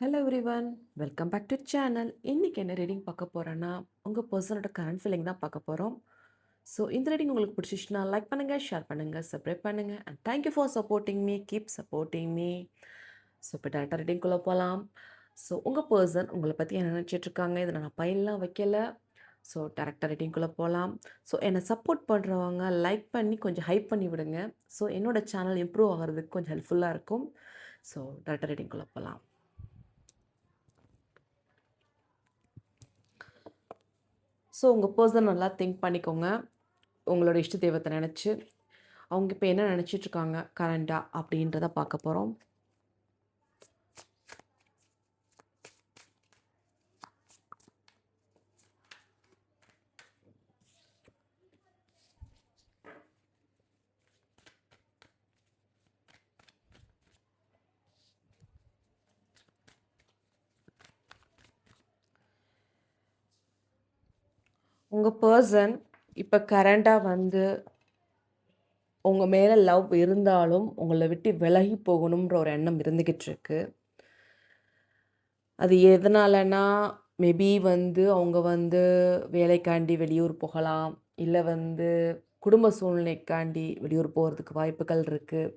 Hello everyone, welcome back to channel. இன்றைக்கி என்ன reading பார்க்க போகிறேன்னா, உங்கள் பர்சனோட கரண்ட் ஃபீலிங் தான் பார்க்க போகிறோம். ஸோ இந்த ரீடிங் உங்களுக்கு பிடிச்சிச்சுன்னா லைக் பண்ணுங்கள், ஷேர் பண்ணுங்கள், சப்ஸ்கிரைப் பண்ணுங்கள். And thank you for supporting me, keep supporting me. So இப்போ டேரக்டாக ரீடிங்குள்ளே போகலாம். ஸோ உங்கள் பர்சன் உங்களை பற்றி என்ன நினச்சிட்ருக்காங்க, இதை நான் பையெல்லாம் வைக்கல. ஸோ டேரக்டாக ரீடிங்குள்ளே போகலாம். ஸோ என்னை சப்போர்ட் பண்ணுறவங்க லைக் பண்ணி கொஞ்சம் ஹைப் பண்ணி விடுங்க. ஸோ என்னோடய சேனல் இம்ப்ரூவ் ஆகிறதுக்கு கொஞ்சம் ஹெல்ப்ஃபுல்லாக இருக்கும். ஸோ டேரக்டாக ரீடிங்குள்ளே போகலாம். ஸோ உங்கள் பர்சன் நல்லா திங்க் பண்ணிக்கோங்க. உங்களோட இஷ்ட தெய்வத்தை நினச்சி அவங்க இப்போ என்ன நினச்சிட்ருக்காங்க கரண்டாக அப்படின்றத பார்க்க போகிறோம். உங்கள் பர்சன் இப்போ கரண்டாக வந்து உங்கள் மேலே லவ் இருந்தாலும் உங்களை விட்டு விலகி போகணுன்ற ஒரு எண்ணம் இருந்துக்கிட்டு இருக்கு. அது எதனாலனா மேபி வந்து அவங்க வந்து வேலைக்காண்டி வெளியூர் போகலாம், இல்லை வந்து குடும்ப சூழ்நிலைக்காண்டி வெளியூர் போகிறதுக்கு வாய்ப்புகள் இருக்குது.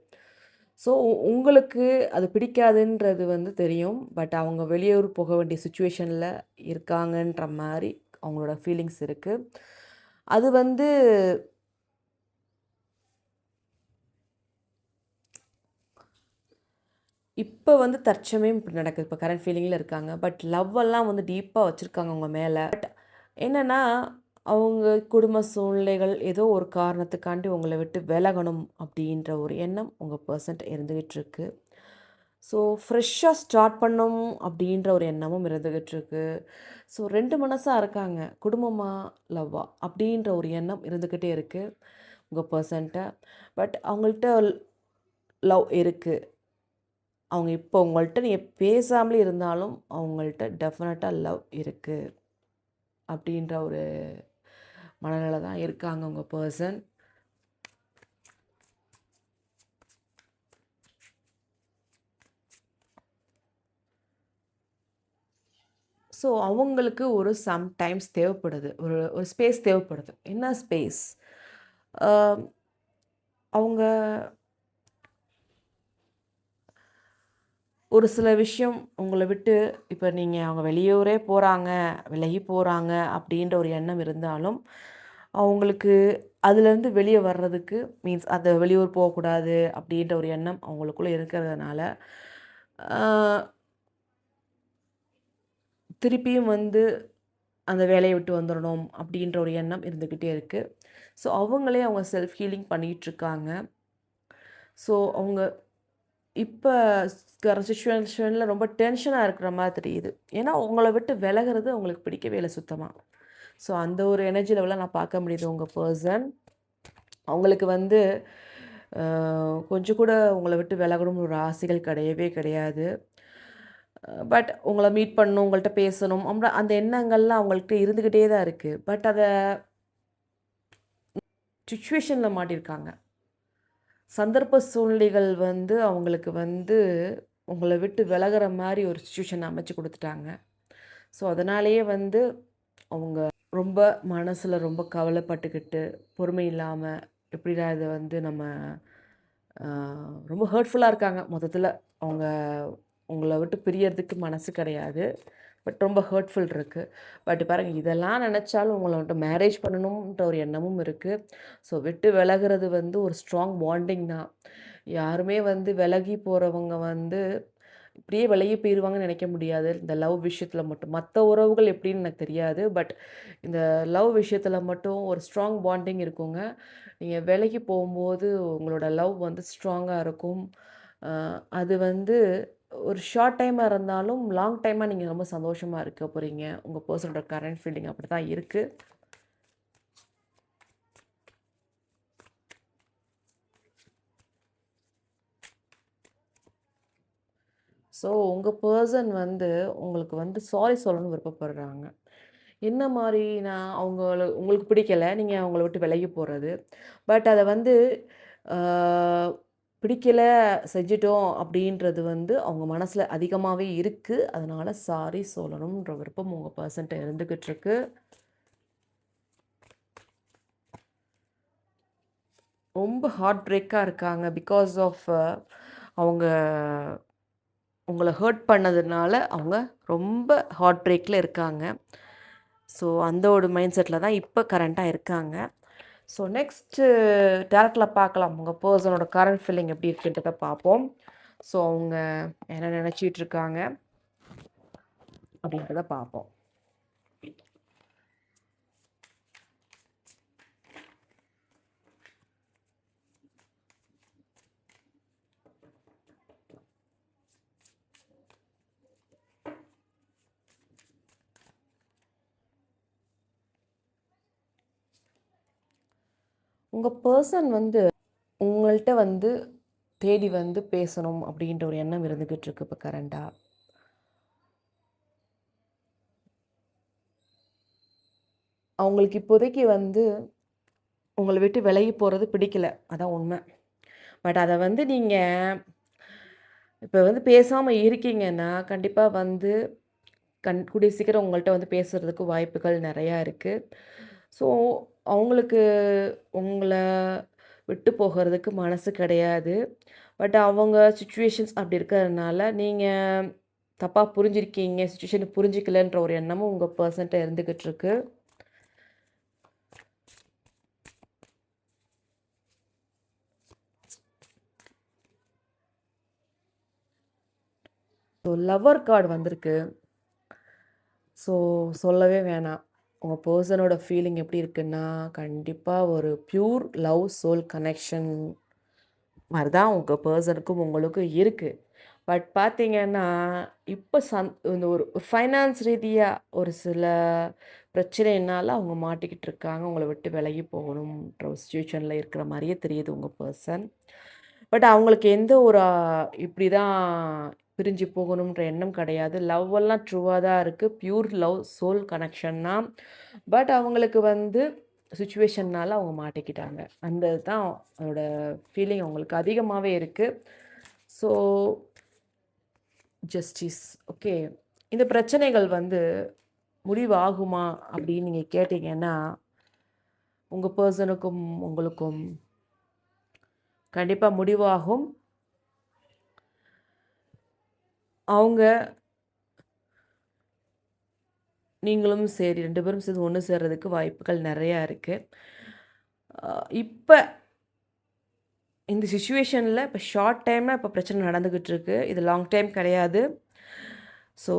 ஸோ உங்களுக்கு அது பிடிக்காதுன்றது வந்து தெரியும். பட் அவங்க வெளியூர் போக வேண்டிய சுச்சுவேஷனில் இருக்காங்கன்ற மாதிரி அவங்களோட ஃபீலிங்ஸ் இருக்குது. அது வந்து இப்போ வந்து தற்சமயம் இப்படி நடக்குது. இப்போ கரண்ட் ஃபீலிங்கில் இருக்காங்க. பட் லவ்வெல்லாம் வந்து டீப்பாக வச்சுருக்காங்க அவங்க மேலே. பட் என்னென்னா அவங்க குடும்ப சூழ்நிலைகள் ஏதோ ஒரு காரணத்துக்காண்டி உங்களை விட்டு விலகணும் அப்படின்ற ஒரு எண்ணம் உங்கள் பர்சன்ட் இருந்துக்கிட்டு இருக்கு. ஸோ ஃப்ரெஷ்ஷாக ஸ்டார்ட் பண்ணணும் அப்படின்ற ஒரு எண்ணமும் இருந்துக்கிட்டு இருக்கு. ஸோ 2 மனசாக இருக்காங்க. குடும்பமா, லவ்வா அப்படின்ற ஒரு எண்ணம் இருந்துக்கிட்டே இருக்குது உங்கள் பர்சன்ட்ட. பட் அவங்கள்ட்ட லவ் இருக்குது. அவங்க இப்போ உங்கள்கிட்ட நீங்கள் பேசாமலே இருந்தாலும் அவங்கள்ட்ட டெஃபினட்டாக லவ் இருக்குது அப்படின்ற ஒரு மனநிலை தான் இருக்காங்க உங்கள் பர்சன். ஸோ அவங்களுக்கு ஒரு சம்டைம்ஸ் தேவைப்படுது, ஒரு ஒரு ஸ்பேஸ் தேவைப்படுது. என்ன ஸ்பேஸ்? அவங்க ஒரு சில விஷயம் உங்களை விட்டு இப்போ நீங்கள் அவங்க வெளியூரே போகிறாங்க, விலகி போகிறாங்க அப்படின்ற ஒரு எண்ணம் இருந்தாலும் அவங்களுக்கு அதுலேருந்து வெளியே வர்றதுக்கு மீன்ஸ் அந்த வெளியூர் போகக்கூடாது அப்படின்ற ஒரு எண்ணம் அவங்களுக்குள்ளே இருக்கிறதுனால திருப்பியும் வந்து அந்த வேலையை விட்டு வந்துடணும் அப்படின்ற ஒரு எண்ணம் இருந்துக்கிட்டே இருக்குது. ஸோ அவங்களே அவங்க செல்ஃப் ஹீலிங் பண்ணிகிட்ருக்காங்க. ஸோ அவங்க இப்போ சிச்சுவேஷனில் ரொம்ப டென்ஷனாக இருக்கிற மாதிரி தெரியுது. ஏன்னா உங்களை விட்டு விலகிறது அவங்களுக்கு பிடிக்கவே இல்லை சுத்தமாக. ஸோ அந்த ஒரு எனர்ஜி லெவலில் நான் பார்க்க முடியுது உங்கள் பர்சன். அவங்களுக்கு வந்து கொஞ்சம் கூட உங்களை விட்டு விலகணும்னு ஒரு ஆசைகள் கிடையவே கிடையாது. பட் உங்களை மீட் பண்ணணும், உங்கள்கிட்ட பேசணும் அந்த எண்ணங்கள்லாம் அவங்கள்ட்ட இருந்துக்கிட்டே தான் இருக்குது. பட் அதை சுச்சுவேஷனில் மாட்டியிருக்காங்க. சந்தர்ப்ப சூழ்நிலைகள் வந்து அவங்களுக்கு வந்து உங்களை விட்டு விலகிற மாதிரி ஒரு சுச்சுவேஷன் அமைச்சு கொடுத்துட்டாங்க. ஸோ அதனாலேயே வந்து அவங்க ரொம்ப மனசில் ரொம்ப கவலைப்பட்டுக்கிட்டு பொறுமை இல்லாமல் எப்படிடா இதை வந்து நம்ம ரொம்ப ஹர்ட்ஃபுல்லாக இருக்காங்க. மொத்தத்தில் அவங்க உங்களை விட்டு பிரியறதுக்கு மனசு கிடையாது. பட் ரொம்ப ஹர்ட்ஃபுல் இருக்குது. பட் பாருங்கள், இதெல்லாம் நினச்சாலும் உங்களை வந்துட்டு மேரேஜ் பண்ணணுன்ற ஒரு எண்ணமும் இருக்குது. ஸோ விட்டு விலகிறது வந்து ஒரு ஸ்ட்ராங் பாண்டிங் தான். யாருமே வந்து விலகி போகிறவங்க வந்து இப்படியே விலகி போயிடுவாங்கன்னு நினைக்க முடியாது. இந்த லவ் விஷயத்தில் மட்டும். மற்ற உறவுகள் எப்படின்னு எனக்கு தெரியாது. பட் இந்த லவ் விஷயத்தில் மட்டும் ஒரு ஸ்ட்ராங் பாண்டிங் இருக்குங்க. நீங்கள் விலகி போகும்போது உங்களோட லவ் வந்து ஸ்ட்ராங்காக இருக்கும். அது வந்து ஒரு ஷார்ட் டைமாக இருந்தாலும் லாங் டைமாக நீங்கள் ரொம்ப சந்தோஷமாக இருக்க போகிறீங்க. உங்கள் பர்சனோட கரண்ட் ஃபீலிங் அப்படி தான் இருக்குது. ஸோ உங்கள் பர்சன் வந்து உங்களுக்கு வந்து சாரி சொல்லணும்னு விருப்பப்படுறாங்க. என்ன மாதிரினா உங்களுக்கு பிடிக்கல, நீங்கள் அவங்கள விட்டு விலகி போகிறது. பட் அதை வந்து பிடிக்கல, செஞ்சுட்டோம் அப்படின்றது வந்து அவங்க மனசில் அதிகமாகவே இருக்குது. அதனால் சாரி சொல்லணுன்ற விருப்பம் உங்கள் பர்சன்ட்ட இருந்துக்கிட்டு இருக்கு. ரொம்ப ஹார்ட் பிரேக்காக இருக்காங்க. பிகாஸ் ஆஃப் அவங்க உங்களை ஹர்ட் பண்ணதுனால அவங்க ரொம்ப ஹார்ட் பிரேக்கில் இருக்காங்க. ஸோ அந்த ஒரு மைண்ட் செட்டில் தான் இப்போ கரண்ட்டாக இருக்காங்க. ஸோ நெக்ஸ்ட்டு டேரக்டில் பார்க்கலாம் உங்கள் பர்சனோட கரண்ட் ஃபீலிங் எப்படி இருக்குன்றத பார்ப்போம். ஸோ அவங்க என்ன நினச்சிட்டு இருக்காங்க அப்படின்றத பார்ப்போம். உங்கள் பர்சன் வந்து உங்கள்கிட்ட வந்து தேடி வந்து பேசணும் அப்படின்ற ஒரு எண்ணம் இருந்துக்கிட்டு இருக்கு இப்போ கரண்டாக. அவங்களுக்கு இப்போதைக்கு வந்து உங்களை விட்டு விலகி போகிறது பிடிக்கல, அதான் உண்மை. பட் அதை வந்து நீங்கள் இப்போ வந்து பேசாமல் இருக்கீங்கன்னா கண்டிப்பாக வந்து கூடிய சீக்கிரம் உங்கள்கிட்ட வந்து பேசுகிறதுக்கு வாய்ப்புகள் நிறையா இருக்குது. ஸோ அவங்களுக்கு உங்களை விட்டு போகிறதுக்கு மனசு கிடையாது. பட் அவங்க சுச்சுவேஷன்ஸ் அப்படி இருக்கிறதுனால நீங்கள் தப்பாக புரிஞ்சிருக்கீங்க, சுச்சுவேஷனை புரிஞ்சிக்கலன்ற ஒரு எண்ணமும் உங்கள் பர்சன்ட்ட இருந்துக்கிட்டு இருக்கு. ஸோ லவ்வர் கார்டு வந்திருக்கு. ஸோ சொல்லவே வேணாம். உங்கள் பர்சனோட ஃபீலிங் எப்படி இருக்குன்னா கண்டிப்பாக ஒரு பியூர் லவ் சோல் கனெக்ஷன் மாதிரி தான் உங்கள் பர்சனுக்கும் உங்களுக்கும் இருக்குது. பட் பார்த்தீங்கன்னா இப்போ இந்த ஒரு ஃபைனான்ஸ் ரீதியாக ஒரு சில பிரச்சனைனால அவங்க மாட்டிக்கிட்டு இருக்காங்க. உங்களை விட்டு விலகி போகணுன்ற ஒரு சுச்சுவேஷனில் இருக்கிற மாதிரியே தெரியுது உங்கள் பர்சன். பட் அவங்களுக்கு எந்த ஒரு இப்படி தான் பிரிஞ்சு போகணுன்ற எண்ணம் கிடையாது. லவ் எல்லாம் ட்ரூவாக தான் இருக்குது. பியூர் லவ் சோல் கனெக்ஷன்னா. பட் அவங்களுக்கு வந்து சுச்சுவேஷன்னால் அவங்க மாட்டிக்கிட்டாங்க. அந்த தான் அதோட ஃபீலிங் அவங்களுக்கு அதிகமாகவே இருக்குது. So justice okay. இந்த பிரச்சனைகள் வந்து முடிவாகுமா அப்படின்னு நீங்கள் கேட்டிங்கன்னா உங்கள் பர்சனுக்கும் உங்களுக்கும் கண்டிப்பாக முடிவாகும். அவங்க நீங்களும் சரி 2 பேரும் சேர்ந்து ஒன்று சேர்றதுக்கு வாய்ப்புகள் நிறையா இருக்குது. இப்போ இந்த சிச்சுவேஷனில் இப்போ ஷார்ட் டைமில் இப்போ பிரச்சனை நடந்துக்கிட்டு இருக்கு. இது லாங் டைம் கிடையாது. ஸோ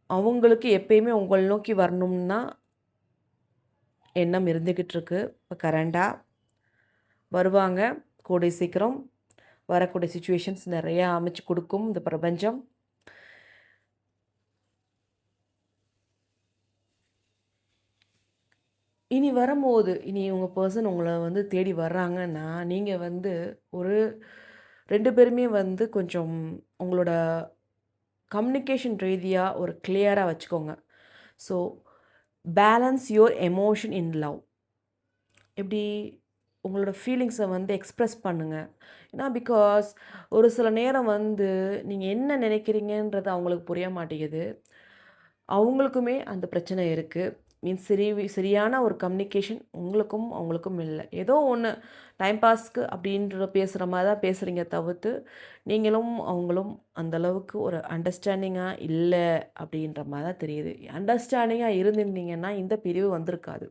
அவங்களுக்கு எப்பயுமே உங்களை நோக்கி வரணும்னா எண்ணம் இருந்துக்கிட்டு இருக்கு. இப்போ கரண்டாக வருவாங்க. கூடிய சீக்கிரம் வரக்கூடிய சுச்சுவேஷன்ஸ் நிறையா அமைச்சு கொடுக்கும் இந்த பிரபஞ்சம். இனி வரும்போது இனி உங்கள் பர்சன் உங்களை வந்து தேடி வர்றாங்கன்னா நீங்கள் வந்து ஒரு 2 பேருமே வந்து கொஞ்சம் உங்களோட கம்யூனிகேஷன் ரீதியாக ஒரு கிளியராக வச்சுக்கோங்க. So balance your emotion in love. எப்படி உங்களோட ஃபீலிங்ஸை வந்து எக்ஸ்ப்ரெஸ் பண்ணுங்கள். ஏன்னா பிகாஸ் ஒரு சில நேரம் வந்து நீங்கள் என்ன நினைக்கிறீங்கன்றது அவங்களுக்கு புரிய மாட்டேங்குது. அவங்களுக்குமே அந்த பிரச்சனை இருக்குது. மீன்ஸ் சரியான ஒரு கம்யூனிகேஷன் உங்களுக்கும் அவங்களுக்கும் இல்லை. ஏதோ ஒன்று டைம் பாஸ்க்கு அப்படின்ற பேசுகிற மாதிரி தான் பேசுகிறீங்க தவிர்த்து நீங்களும் அவங்களும் அந்தளவுக்கு ஒரு அண்டர்ஸ்டாண்டிங்காக இல்லை அப்படின்ற மாதிரி தான் தெரியுது. அண்டர்ஸ்டாண்டிங்காக இருந்திருந்தீங்கன்னா இந்த பிரிவு வந்திருக்காது.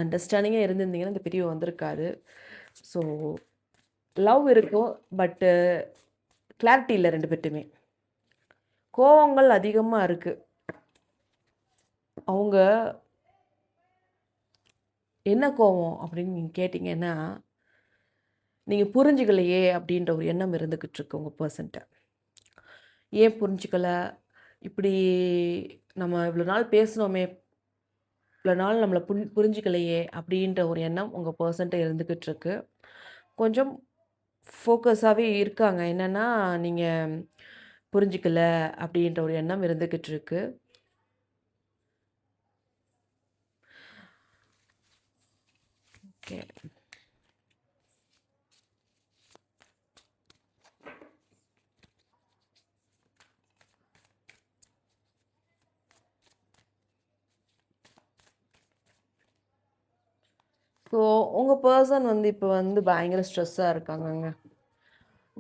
அண்டர்ஸ்டாண்டிங்காக இருந்திருந்தீங்கன்னா இந்த பிரிவு வந்திருக்காது. ஸோ லவ் இருக்கும், பட்டு கிளாரிட்டி இல்லை 2 பேர்ட்டுமே. கோவங்கள் அதிகமாக இருக்குது. அவங்க என்ன கோவம் அப்படின்னு நீங்கள் கேட்டிங்கன்னா நீங்கள் புரிஞ்சுக்கலையே அப்படின்ற ஒரு எண்ணம் இருந்துக்கிட்டு இருக்கு உங்கள் பர்சன்ட்ட. ஏன் புரிஞ்சுக்கல, இப்படி நம்ம இவ்வளோ நாள் பேசினோமே, இவ்வளோ நாள் நம்மளை புரிஞ்சுக்கலையே அப்படின்ற ஒரு எண்ணம் உங்கள் பர்சன்ட்ட இருந்துக்கிட்டு இருக்கு. கொஞ்சம் ஃபோக்கஸாகவே இருக்காங்க. என்னென்னா நீங்கள் புரிஞ்சிக்கல அப்படின்ற ஒரு எண்ணம் இருந்துக்கிட்டு இருக்கு. ஓகே. ஸோ உங்கள் பர்சன் வந்து இப்போ வந்து பயங்கர ஸ்ட்ரெஸ்ஸாக இருக்காங்கங்க.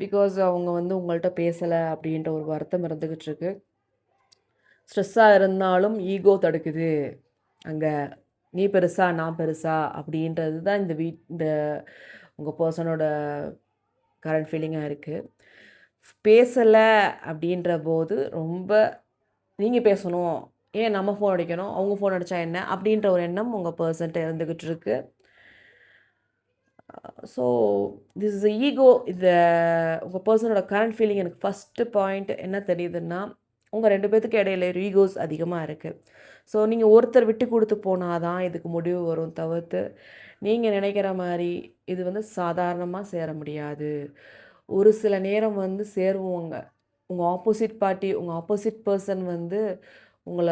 பிகாஸ் அவங்க வந்து உங்கள்கிட்ட பேசலை அப்படின்ற ஒரு வருத்தம் இருந்துக்கிட்டு இருக்கு. ஸ்ட்ரெஸ்ஸாக இருந்தாலும் ஈகோ தடுக்குது. அங்கே நீ பெருசா நான் பெருசா அப்படின்றது தான் இந்த உங்கள் பர்சனோட கரண்ட் ஃபீலிங்காக இருக்குது. பேசலை அப்படின்ற போது ரொம்ப நீங்கள் பேசணும், ஏன் நம்ம ஃபோன் அடிக்கணும், அவங்க ஃபோன் அடித்தா என்ன அப்படின்ற ஒரு எண்ணம் உங்கள் பர்சன்ட்ட இருந்துக்கிட்டு இருக்கு. So this is ego. உங்கள் பர்சனோட கரண்ட் ஃபீலிங் எனக்கு ஃபஸ்ட்டு பாயிண்ட் என்ன தெரியுதுன்னா, உங்கள் 2 பேத்துக்கு இடையில ஈகோஸ் அதிகமாக இருக்குது. ஸோ நீங்கள் ஒருத்தர் விட்டு கொடுத்து போனால் தான் இதுக்கு முடிவு வரும் தவிர்த்து, நீங்கள் நினைக்கிற மாதிரி இது வந்து சாதாரணமாக சேர முடியாது. ஒரு சில நேரம் வந்து சேருவோங்க. உங்கள் ஆப்போசிட் பர்சன் வந்து உங்கள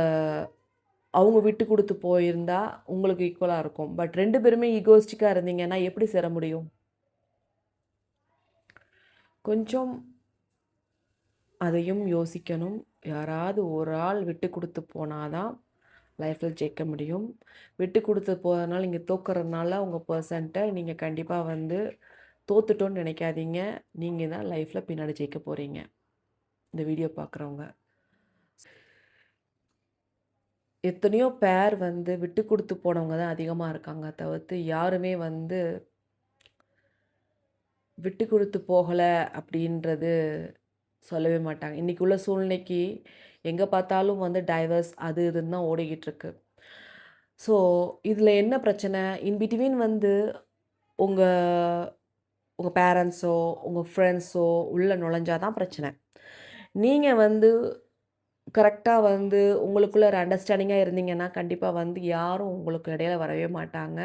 அவங்க விட்டு கொடுத்து போயிருந்தா உங்களுக்கு ஈக்குவலாக இருக்கும். பட் 2 பேருமே ஈகோயிஸ்டிக்காக இருந்தீங்கன்னா எப்படி சேர முடியும்? கொஞ்சம் அதையும் யோசிக்கணும். யாராவது ஒரு ஆள் விட்டு கொடுத்து போனா தான் லைஃப்பில் ஜெயிக்க முடியும். விட்டு கொடுத்து போறதுனால நீங்கள் தோக்குறதுனால உங்கள் பர்சன்ட்ட நீங்கள் கண்டிப்பாக வந்து தோத்துட்டோன்னு நினைக்காதீங்க. நீங்கள் தான் லைஃப்பில் பின்னாடி ஜெயிக்க போகிறீங்க. இந்த வீடியோ பார்க்குறவங்க. எத்தனையோ பேர் வந்து விட்டு கொடுத்து போனவங்க தான் அதிகமாக இருக்காங்க தவிர்த்து யாருமே வந்து விட்டு கொடுத்து போகலை அப்படின்றது சொல்லவே மாட்டாங்க. இன்றைக்கி உள்ள சூழ்நிலைக்கு எங்கே பார்த்தாலும் வந்து டைவர்ஸ் அது இதுன்னு தான் ஓடிக்கிட்டு இருக்கு. ஸோ இதில் என்ன பிரச்சனை? இன் பிட்வீன் வந்து உங்கள் உங்கள் பேரண்ட்ஸோ உங்கள் ஃப்ரெண்ட்ஸோ உள்ளே நுழைஞ்சா தான் பிரச்சனை. நீங்கள் வந்து கரெக்டாக வந்து உங்களுக்குள்ள ஒரு அண்டர்ஸ்டாண்டிங்காக இருந்தீங்கன்னா கண்டிப்பாக வந்து யாரும் உங்களுக்கு இடையில வரவே மாட்டாங்க.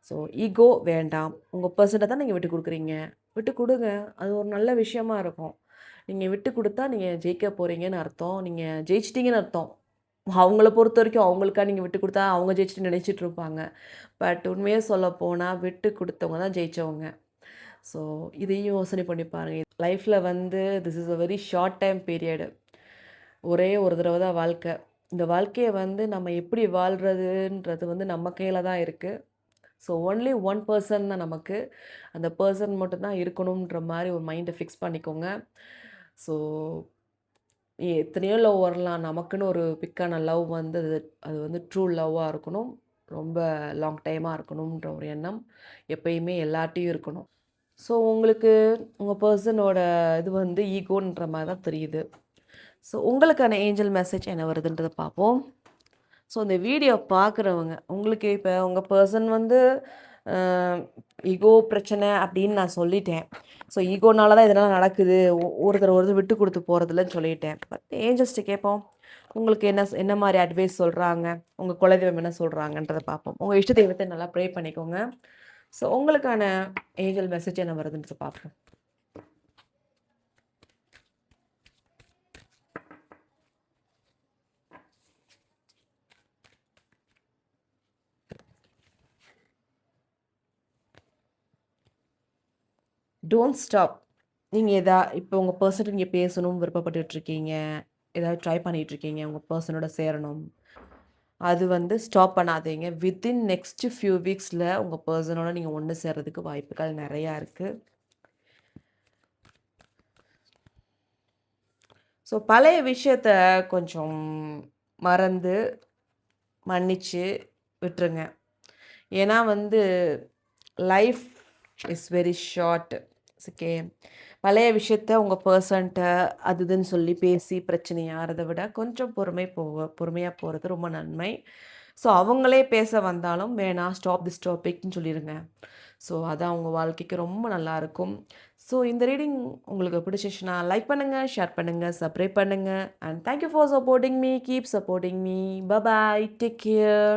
ஸோ ஈகோ வேண்டாம். உங்கள் பர்சன்ட்ட தான் நீங்கள் விட்டு கொடுக்குறீங்க. விட்டு கொடுங்க. அது ஒரு நல்ல விஷயமா இருக்கும். நீங்கள் விட்டு கொடுத்தா நீங்கள் ஜெயிக்க போகிறீங்கன்னு அர்த்தம். நீங்கள் ஜெயிச்சிட்டிங்கன்னு அர்த்தம். அவங்கள பொறுத்த வரைக்கும் அவங்களுக்கா நீங்கள் விட்டு கொடுத்தா அவங்க ஜெயிச்சுட்டு நினச்சிட்டு இருப்பாங்க. பட் உண்மையாக சொல்லப்போனால் விட்டு கொடுத்தவங்க தான் ஜெயித்தவங்க. ஸோ இதையும் யோசனை பண்ணி பாருங்கள். லைஃப்பில் வந்து this is a very short time period. ஒரே ஒரு தடவை தான் வாழ்க்கை. இந்த வாழ்க்கையை வந்து நம்ம எப்படி வாழ்கிறதுன்றது வந்து நம்ம கையில் தான் இருக்குது. ஸோ ஒன்லி ஒன் பர்சன் தான் நமக்கு. அந்த பர்சன் மட்டும்தான் இருக்கணுன்ற மாதிரி ஒரு மைண்டை ஃபிக்ஸ் பண்ணிக்கோங்க. ஸோ எத்தனையோ லவ் வரலாம். நமக்குன்னு ஒரு பிக்கான லவ் வந்து அது வந்து ட்ரூ லவ்வாக இருக்கணும். ரொம்ப லாங் டைமாக இருக்கணுன்ற ஒரு எண்ணம் எப்பயுமே எல்லார்ட்டையும் இருக்கணும். ஸோ உங்களுக்கு உங்கள் பர்சனோட இது வந்து ஈகோன்ற மாதிரி தான் தெரியுது. ஸோ உங்களுக்கான ஏஞ்சல் மெசேஜ் என்ன வருதுன்றதை பார்ப்போம். ஸோ இந்த வீடியோ பார்க்குறவங்க உங்களுக்கு இப்போ உங்கள் பர்சன் வந்து ஈகோ பிரச்சனை அப்படின்னு நான் சொல்லிட்டேன். ஸோ ஈகோனால தான் இதெல்லாம் நடக்குது. ஒருத்தர் விட்டு கொடுத்து போகிறதில்லன்னு சொல்லிட்டேன். பட் ஏஞ்சல்ஸ்ட்டு கேட்போம். உங்களுக்கு என்ன மாதிரி அட்வைஸ் சொல்கிறாங்க, உங்கள் குலதெய்வம் என்ன சொல்கிறாங்கன்றதை பார்ப்போம். உங்கள் இஷ்ட தெய்வத்தை நல்லா ப்ரே பண்ணிக்கோங்க. ஸோ உங்களுக்கான ஏஞ்சல் மெசேஜ் என்ன வருதுன்றதை பார்ப்போம். Don't stop. நீங்கள் இப்போ உங்கள் பர்சன்ட்டு நீங்கள் பேசணும்னு விருப்பப்பட்டுட்ருக்கீங்க. ஏதாவது ட்ரை பண்ணிகிட்ருக்கீங்க உங்கள் பர்சனோட சேரணும். அது வந்து ஸ்டாப் பண்ணாதீங்க. வித்தின் நெக்ஸ்ட்டு ஃபியூ வீக்ஸில் உங்கள் பர்சனோட நீங்கள் ஒன்று சேர்றதுக்கு வாய்ப்புகள் நிறையா இருக்குது. ஸோ பழைய விஷயத்த கொஞ்சம் மறந்து மன்னிச்சு விட்டுருங்க. ஏன்னா வந்து life is very short. Okay, பழைய விஷயத்த உங்கள் பர்சன்ட்ட அது இதுன்னு சொல்லி பேசி பிரச்சனையாகிறத விட கொஞ்சம் பொறுமையாக போகிறது ரொம்ப நன்மை. ஸோ அவங்களே பேச வந்தாலும் வேணாம், ஸ்டாப் திஸ் டாபிக்னு சொல்லிடுங்க. ஸோ அதான் உங்கள் வாழ்க்கைக்கு ரொம்ப நல்லாயிருக்கும். ஸோ இந்த ரீடிங் உங்களுக்கு பிடிச்சிச்சுன்னா லைக் பண்ணுங்கள், ஷேர் பண்ணுங்கள், சப்ஸ்கிரைப் பண்ணுங்கள். And thank you for supporting me. Keep supporting me. Bye bye. Take care.